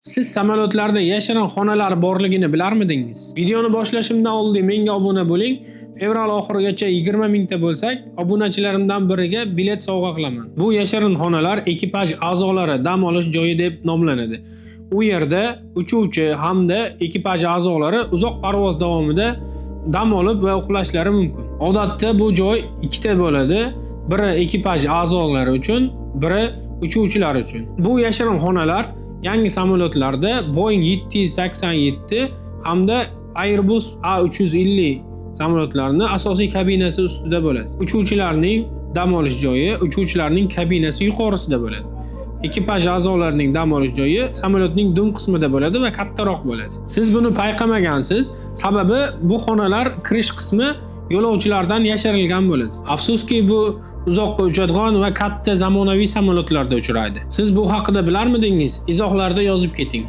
Siz samolyotlarda yashirin xonalar borligini bilarmidingiz? Videoni boshlashimdan oldin menga obuna bo'ling. Fevral oxirigacha 20 mingta bo'lsak, obunachilarimdan biriga bilet sovg'a qilaman. Bu yashirin xonalar ekipaj a'zolari dam olish joyi deb nomlanadi. U yerda uchuvchi hamda ekipaj a'zolari uzoq parvoz davomida dam olib va uxlashlari mumkin. Odatda bu joy ikkita bo'ladi. Biri ekipaj a'zolari uchun, biri uchuvchilar uchun. Bu yashirin xonalar yangi samolyotlarda Boeing 787 hamda Airbus A350 samolyotlarining asosiy kabinasi ustida bo'ladi. Uchuvchilarning dam olish joyi, uchuvchilarning kabinasi yuqorisida bo'ladi. Ekipaj a'zolarining dam olish joyi samolyotning dum qismida bo'ladi va kattaroq bo'ladi. Siz buni payqamagansiz, sababi bu xonalar kirish qismi yo'lovchilardan yashirilgan bo'ladi. Afsuski bu uzoqqa uchadigan va katta zamonaviy samolyotlarda uchraydi. Siz bu haqida bilarmidingiz? Izohlarda yozib keting.